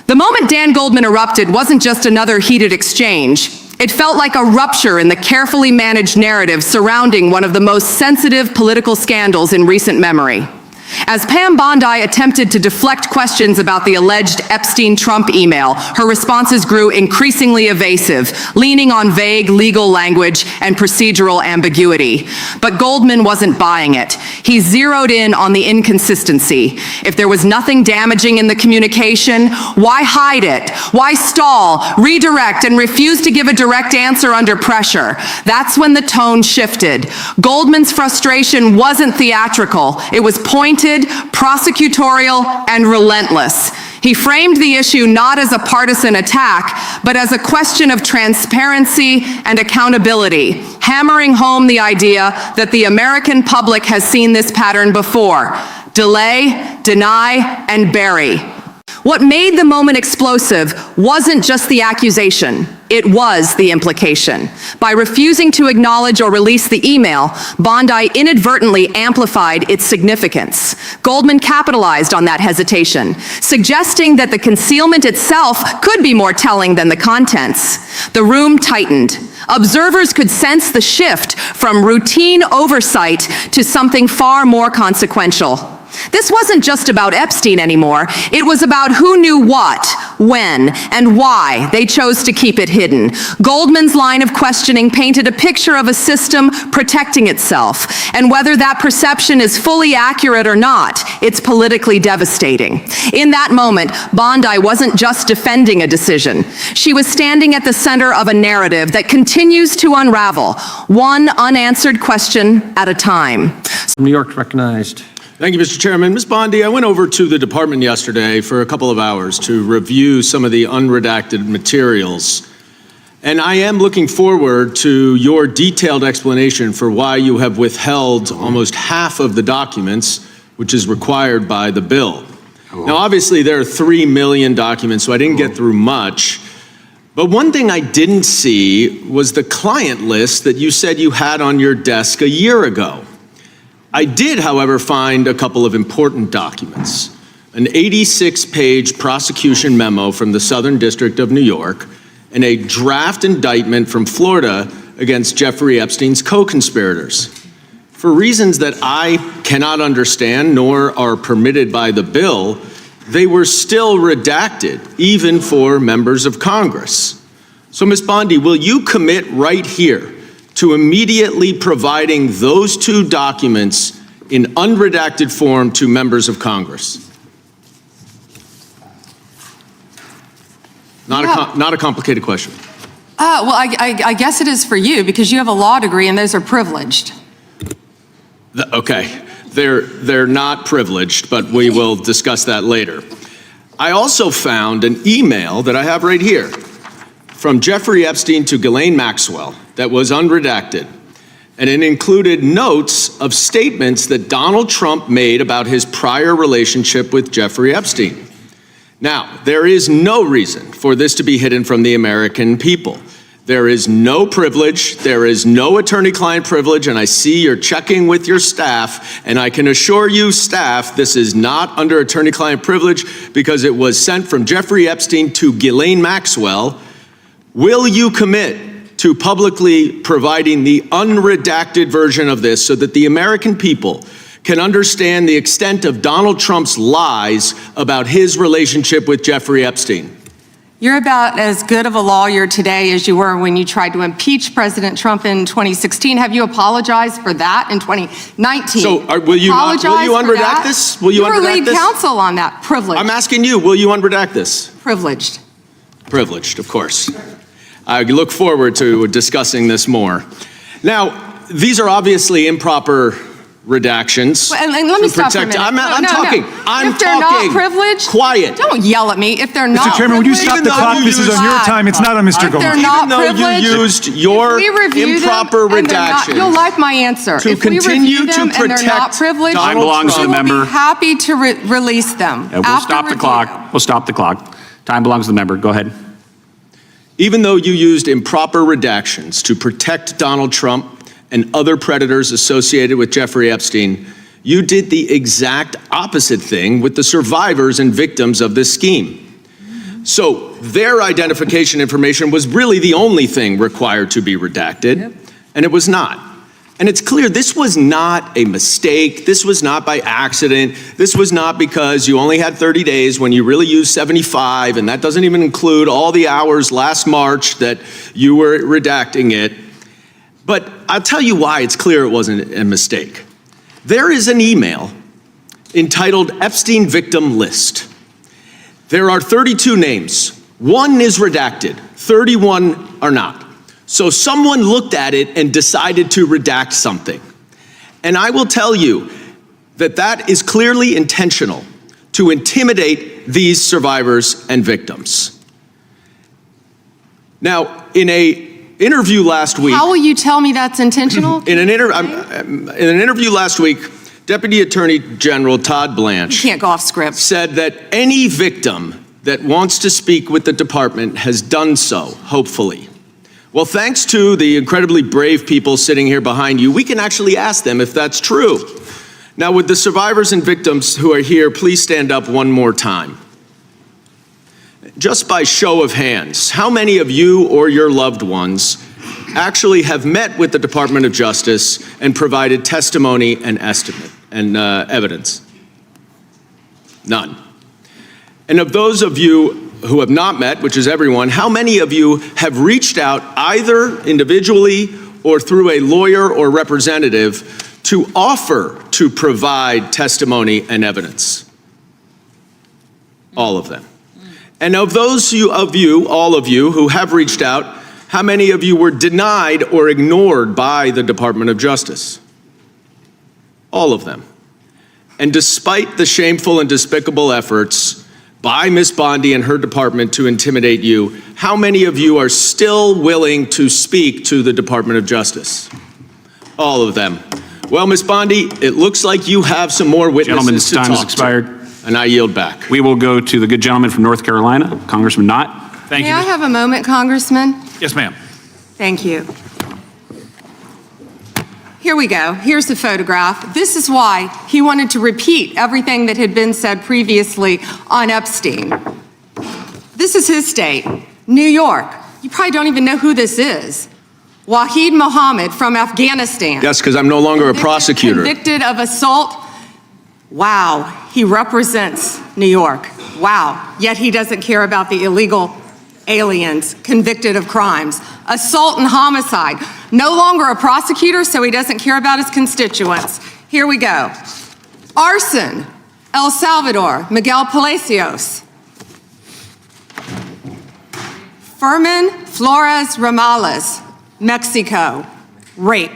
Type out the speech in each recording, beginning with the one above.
The moment Dan Goldman erupted wasn't just another heated exchange. It felt like a rupture in the carefully managed narrative surrounding one of the most sensitive political scandals in recent memory. As Pam Bondi attempted to deflect questions about the alleged Epstein-Trump email, her responses grew increasingly evasive, leaning on vague legal language and procedural ambiguity. But Goldman wasn't buying it. He zeroed in on the inconsistency. If there was nothing damaging in the communication, why hide it? Why stall, redirect, and refuse to give a direct answer under pressure? That's when the tone shifted. Goldman's frustration wasn't theatrical. It was pointed, prosecutorial, and relentless. He framed the issue not as a partisan attack, but as a question of transparency and accountability, hammering home the idea that the American public has seen this pattern before: delay, deny, and bury. What made the moment explosive wasn't just the accusation, it was the implication. By refusing to acknowledge or release the email, Bondi inadvertently amplified its significance. Goldman capitalized on that hesitation, suggesting that the concealment itself could be more telling than the contents. The room tightened. Observers could sense the shift from routine oversight to something far more consequential. This wasn't just about Epstein anymore. It was about who knew what, when, and why they chose to keep it hidden. Goldman's line of questioning painted a picture of a system protecting itself, and whether that perception is fully accurate or not, it's politically devastating. In that moment, Bondi wasn't just defending a decision. She was standing at the center of a narrative that continues to unravel, one unanswered question at a time. New York recognized. Thank you, Mr. Chairman. Ms. Bondi, I went over to the department yesterday for a couple of hours to review some of the unredacted materials. And I am looking forward to your detailed explanation for why you have withheld almost half of the documents, which is required by the bill. Now, obviously, there are 3 million documents, so I didn't get through much. But one thing I didn't see was the client list that you said you had on your desk a year ago. I did, however, find a couple of important documents. An 86-page prosecution memo from the Southern District of New York and a draft indictment from Florida against Jeffrey Epstein's co-conspirators. For reasons that I cannot understand nor are permitted by the bill, they were still redacted, even for members of Congress. So, Ms. Bondi, will you commit right here to immediately providing those 2 documents in unredacted form to members of Congress? Not a complicated question. Well, I guess it is for you, because you have a law degree and those are privileged. Okay, they're not privileged, but we will discuss that later. I also found an email that I have right here from Jeffrey Epstein to Ghislaine Maxwell that was unredacted, and it included notes of statements that Donald Trump made about his prior relationship with Jeffrey Epstein. Now, there is no reason for this to be hidden from the American people. There is no privilege, there is no attorney-client privilege, and I see you're checking with your staff, and I can assure you, staff, this is not under attorney-client privilege because it was sent from Jeffrey Epstein to Ghislaine Maxwell. Will you commit to publicly providing the unredacted version of this so that the American people can understand the extent of Donald Trump's lies about his relationship with Jeffrey Epstein? You're about as good of a lawyer today as you were when you tried to impeach President Trump in 2016. Have you apologized for that in 2019? So will you unredact this? Will you unredact this? You were lead counsel on that. Privileged. I'm asking you, will you unredact this? Privileged. Privileged, of course. I look forward to discussing this more. Now, these are obviously improper redactions. Well, and let me stop for a minute. I'm talking. If they're not privileged, quiet. Don't yell at me. If they're not Mr. Chairman, would you stop the clock? This is on your time. It's not on Mr. Goldman. If they're not privileged, you used your improper redactions, you'll like my answer. To continue to protect, and they're not privileged, time belongs to the member. We'll be happy to release them. We'll stop the clock. We'll stop the clock. Time belongs to the member. Go ahead. Even though you used improper redactions to protect Donald Trump and other predators associated with Jeffrey Epstein, you did the exact opposite thing with the survivors and victims of this scheme. So their identification information was really the only thing required to be redacted, and it was not. And it's clear this was not a mistake. This was not by accident. This was not because you only had 30 days when you really used 75, and that doesn't even include all the hours last March that you were redacting it. But I'll tell you why it's clear it wasn't a mistake. There is an email entitled Epstein Victim List. There are 32 names. 1 is redacted, 31 are not. So someone looked at it and decided to redact something. And I will tell you that that is clearly intentional to intimidate these survivors and victims. Now, in an interview last week... How will you tell me that's intentional? In an interview last week, Deputy Attorney General Todd Blanche... You can't go off script. ...said that any victim that wants to speak with the department has done so, hopefully. Well, thanks to the incredibly brave people sitting here behind you, we can actually ask them if that's true. Now, would the survivors and victims who are here please stand up one more time? Just by show of hands, how many of you or your loved ones actually have met with the Department of Justice and provided testimony and estimate and evidence? None. And of those of you who have not met, which is everyone, how many of you have reached out either individually or through a lawyer or representative to offer to provide testimony and evidence? All of them. And of those of you, all of you who have reached out, how many of you were denied or ignored by the Department of Justice? All of them. And despite the shameful and despicable efforts by Ms. Bondi and her department to intimidate you, how many of you are still willing to speak to the Department of Justice? All of them. Well, Ms. Bondi, it looks like you have some more witnesses to talk to. Gentleman's time has expired. And I yield back. We will go to the good gentleman from North Carolina, Congressman Knott. Thank May you. I have a moment, Congressman? Yes, ma'am. Thank you. Here we go. Here's the photograph. This is why he wanted to repeat everything that had been said previously on Epstein. This is his state, New York. You probably don't even know who this is. Wahid Mohammed from Afghanistan. Yes, because I'm no longer a prosecutor. Convicted of assault. Wow, he represents New York. Wow, yet he doesn't care about the illegal aliens convicted of crimes. Assault and homicide. No longer a prosecutor, so he doesn't care about his constituents. Here we go. Arson, El Salvador, Miguel Palacios. Fermin Flores Ramales, Mexico, rape.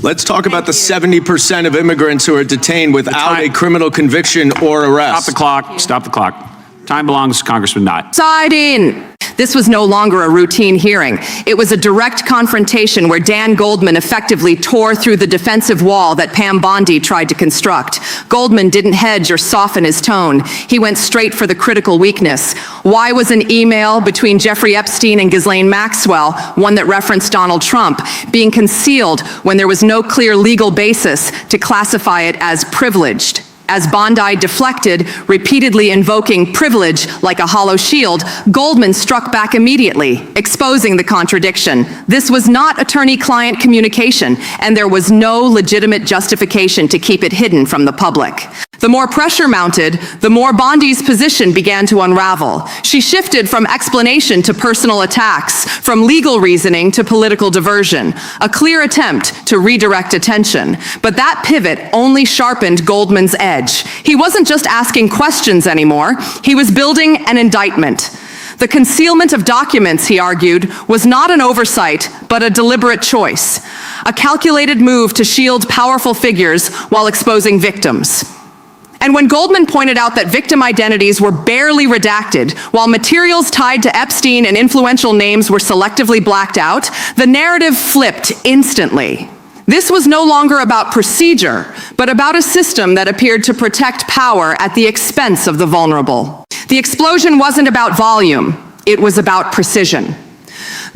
Let's talk about the 70% of immigrants who are detained without a criminal conviction or arrest. Stop the clock. Stop the clock. Time belongs to Congressman Knott. Side in. This was no longer a routine hearing. It was a direct confrontation where Dan Goldman effectively tore through the defensive wall that Pam Bondi tried to construct. Goldman didn't hedge or soften his tone. He went straight for the critical weakness. Why was an email between Jeffrey Epstein and Ghislaine Maxwell, one that referenced Donald Trump, being concealed when there was no clear legal basis to classify it as privileged? As Bondi deflected, repeatedly invoking privilege like a hollow shield, Goldman struck back immediately, exposing the contradiction. This was not attorney-client communication, and there was no legitimate justification to keep it hidden from the public. The more pressure mounted, the more Bondi's position began to unravel. She shifted from explanation to personal attacks, from legal reasoning to political diversion, a clear attempt to redirect attention. But that pivot only sharpened Goldman's edge. He wasn't just asking questions anymore, he was building an indictment. The concealment of documents, he argued, was not an oversight, but a deliberate choice, a calculated move to shield powerful figures while exposing victims. And when Goldman pointed out that victim identities were barely redacted, while materials tied to Epstein and influential names were selectively blacked out, the narrative flipped instantly. This was no longer about procedure, but about a system that appeared to protect power at the expense of the vulnerable. The explosion wasn't about volume, it was about precision.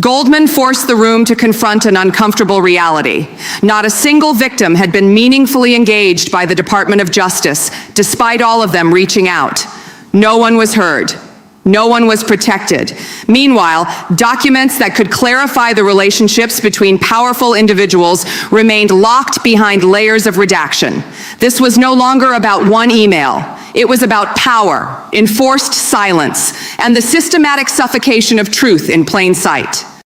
Goldman forced the room to confront an uncomfortable reality. Not a single victim had been meaningfully engaged by the Department of Justice, despite all of them reaching out. No one was heard. No one was protected. Meanwhile, documents that could clarify the relationships between powerful individuals remained locked behind layers of redaction. This was no longer about one email. It was about power, enforced silence, and the systematic suffocation of truth in plain sight.